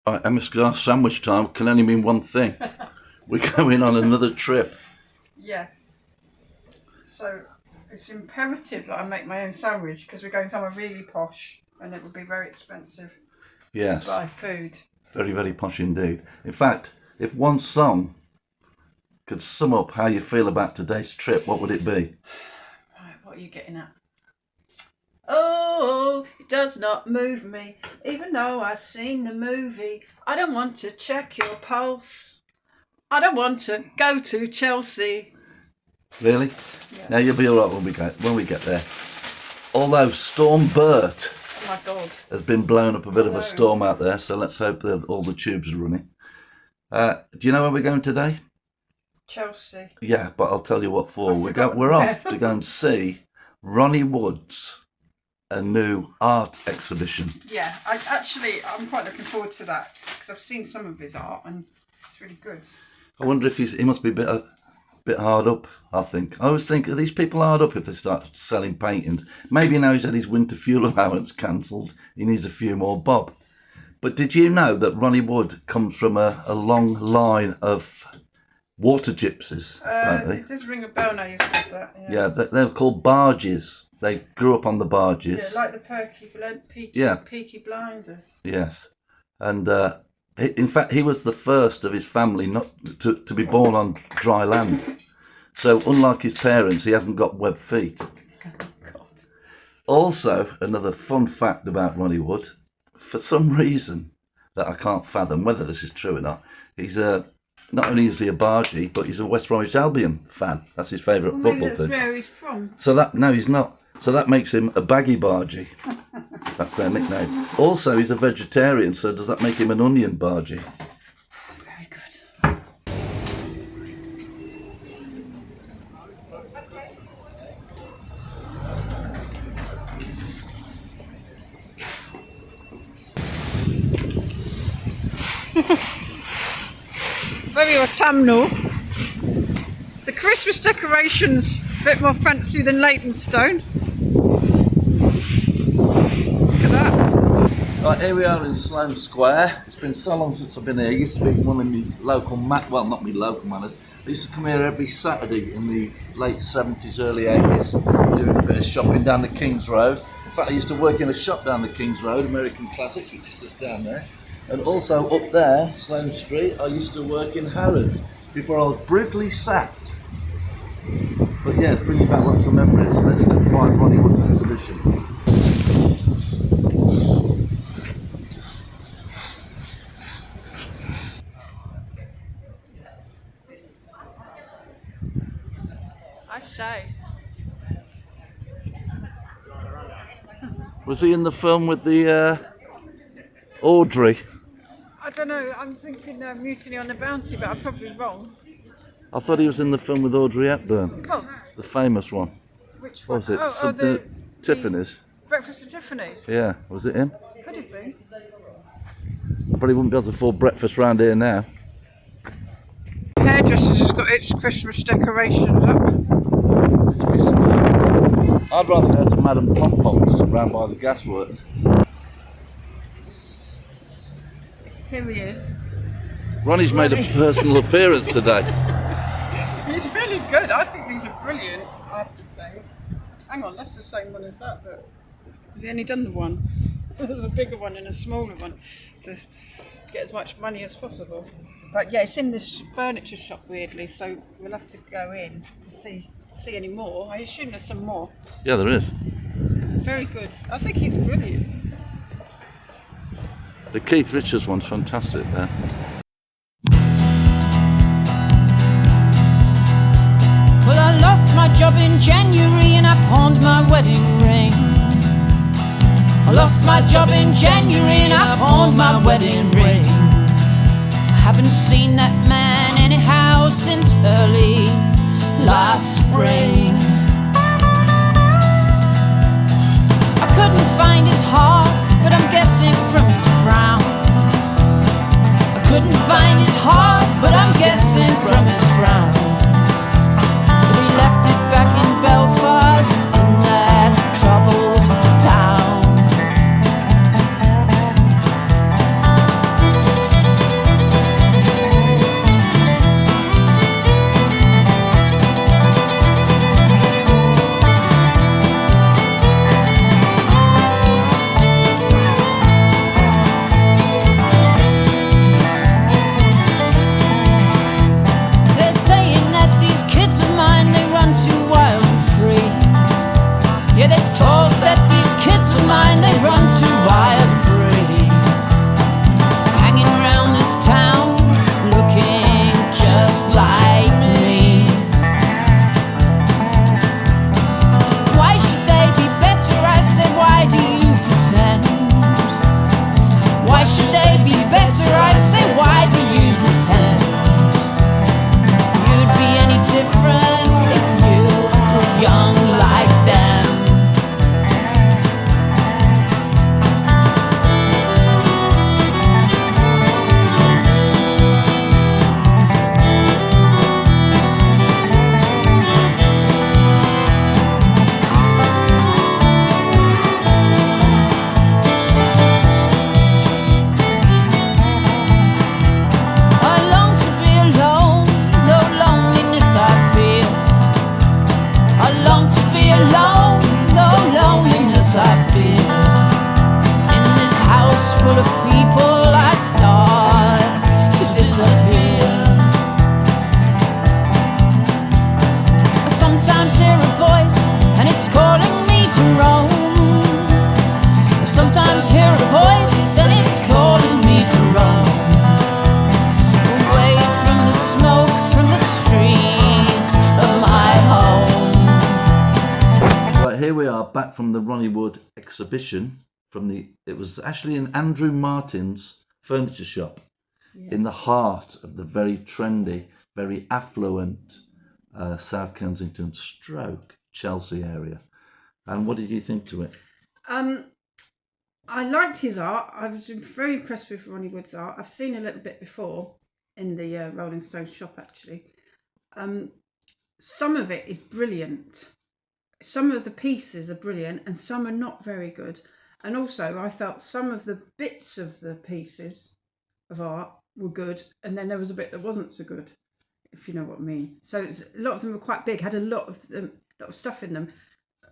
Right, Emma Scarr, sandwich time can only mean one thing. We're going on another trip. Yes. So it's imperative that I make my own sandwich because we're going somewhere really posh and it would be very expensive to buy food. Very, very posh indeed. In fact, if one song could sum up how you feel about today's trip, what would it be? Right, what are you getting at? Oh, it does not move me, even though I've seen the movie. I don't want to check your pulse. I don't want to go to Chelsea. Really? Yeah. Now you'll be all right when we get there. Although Storm Bert Oh my God. has been blown up a bit of a storm out there, so let's hope that all the tubes are running. Do you know where we're going today? Chelsea. Yeah, but I'll tell you what for. We're off to go and see Ronnie Wood's a new art exhibition. Yeah, I'm quite looking forward to that because I've seen some of his art and it's really good. I wonder if he must be a bit hard up, I think. I always think, are these people hard up if they start selling paintings? Maybe now he's had his winter fuel allowance cancelled, he needs a few more bob. But did you know that Ronnie Wood comes from a long line of water gypsies, apparently? It does ring a bell now you've said that. Yeah, they're called barges. They grew up on the barges. Yeah, like the Peaky Blinders. Yes. And in fact, he was the first of his family not to be born on dry land. So unlike his parents, he hasn't got web feet. God. Also, another fun fact about Ronnie Wood, for some reason that I can't fathom whether this is true or not, he's not only is he a bargee, but he's a West Bromwich Albion fan. That's his favourite football team. Maybe that's where he's from. No, he's not. So that makes him a baggy bargee. That's their nickname. Also, he's a vegetarian, so does that make him an onion bargee? Very good. Very autumnal. The Christmas decorations a bit more fancy than Leytonstone. Look at that. Right, here we are in Sloane Square. It's been so long since I've been here. It used to be one of my local, not my local manners. I used to come here every Saturday in the late 70s, early 80s, doing a bit of shopping down the King's Road. In fact, I used to work in a shop down the King's Road, American Classics, which is just down there. And also up there, Sloane Street, I used to work in Harrods before I was brutally sacked. But yeah, it's bringing back lots of memories. Let's go find Ronnie Wood's exhibition. I say. Was he in the film with the Audrey? I don't know, I'm thinking Mutiny on the Bounty, but I'm probably wrong. I thought he was in the film with Audrey Hepburn. Oh. The famous one. Which one? What was it? Oh, Something Tiffany's? Breakfast at Tiffany's? Yeah, was it him? Could it be? I probably wouldn't be able to afford breakfast round here now. Hairdressers has got its Christmas decorations up. It's a bit small. I'd rather go to Madame Pompons round by the gasworks. Here he is. Ronnie's made a personal appearance today. He's really good. I think these are brilliant, I have to say. Hang on, that's the same one as that, but has he only done the one? There's a bigger one and a smaller one to get as much money as possible. But yeah, it's in this furniture shop weirdly, so we'll have to go in to see any more. I assume there's some more. Yeah, there is. Very good. I think he's brilliant. The Keith Richards one's fantastic there. Well, I lost my job in January and I pawned my wedding ring. I lost my job in January and I pawned my wedding ring. I haven't seen that man anyhow since early last spring. I couldn't find his heart, but I'm guessing from his frown. I couldn't find his heart, but I'm guessing from his frown. We left it back in Belfast, in that troubled town. told that these kids of mine, they run too wild and free, hanging around this town, looking just like me. Why should they be better? I said, why do you pretend? Why should they be better? I said, why do you pretend? You'd be any different if you were young like them. I feel in this house full of people, I start to disappear. I sometimes hear a voice and it's calling me to roam. I sometimes hear a voice and it's calling me to roam, away from the smoke from the streets of my home. Right, here we are back from the Ronnie Wood exhibition. It was actually in Andrew Martin's furniture shop, yes, in the heart of the very trendy, very affluent South Kensington stroke Chelsea area. And what did you think to it? I liked his art. I was very impressed with Ronnie Wood's art. I've seen a little bit before in the Rolling Stones shop, actually. Some of it is brilliant. Some of the pieces are brilliant and some are not very good. And also I felt some of the bits of the pieces of art were good, and then there was a bit that wasn't so good, if you know what I mean. So a lot of them were quite big, had a lot of stuff in them.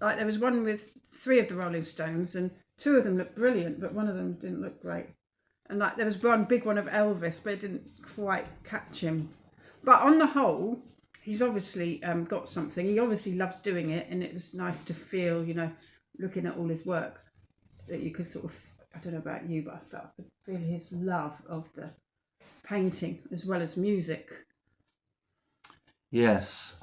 Like there was one with 3 of the Rolling Stones and 2 of them looked brilliant, but one of them didn't look great. And like there was one big one of Elvis, but it didn't quite catch him. But on the whole, he's obviously got something. He obviously loves doing it, and it was nice to feel, you know, looking at all his work, that you could sort of, I don't know about you, but I felt I could feel his love of the painting as well as music. Yes.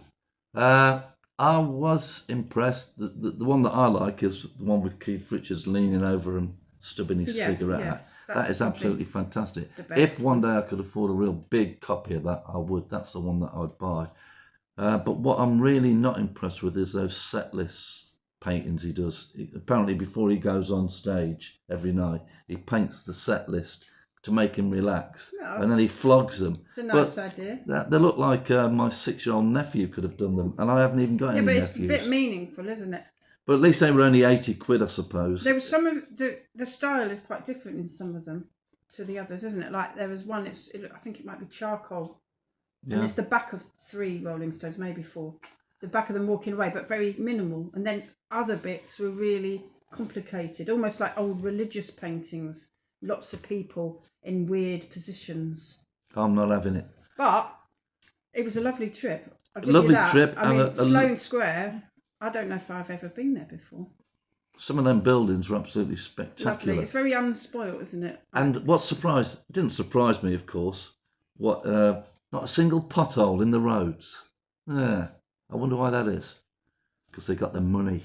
I was impressed. The one that I like is the one with Keith Richards leaning over and stubbing his cigarette out. That is absolutely fantastic. If one day I could afford a real big copy of that, I would. That's the one that I would buy. But what I'm really not impressed with is those set list paintings he does. Apparently before he goes on stage every night, he paints the set list to make him relax, and then he flogs them. It's a nice idea. They look like my 6-year-old nephew could have done them, and I haven't even got any nephews. Yeah, but it's a bit meaningful, isn't it? But at least they were only 80 quid, I suppose. There was some of the style is quite different in some of them to the others, isn't it? Like there was one, I think it might be charcoal. Yeah. And it's the back of 3 Rolling Stones, maybe 4. The back of them walking away, but very minimal. And then other bits were really complicated, almost like old religious paintings. Lots of people in weird positions. I'm not having it. But it was a lovely trip. I'll give Lovely you that. trip. I mean, Sloane Square, I don't know if I've ever been there before. Some of them buildings were absolutely spectacular. Lovely. It's very unspoilt, isn't it? And what didn't surprise me, of course, not a single pothole in the roads. Yeah, I wonder why that is. Because they got the money.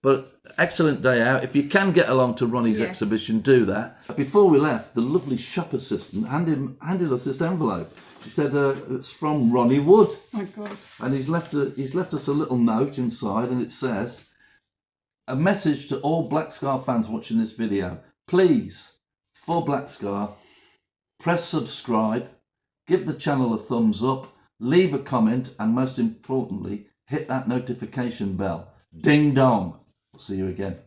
But excellent day out. If you can get along to Ronnie's exhibition, do that. Before we left, the lovely shop assistant handed us this envelope. She said it's from Ronnie Wood. Oh my God. And he's left us a little note inside, and it says, a message to all Black Scarr fans watching this video. Please, for Black Scarr, press subscribe, give the channel a thumbs up, leave a comment, and most importantly, hit that notification bell. Ding dong. See you again.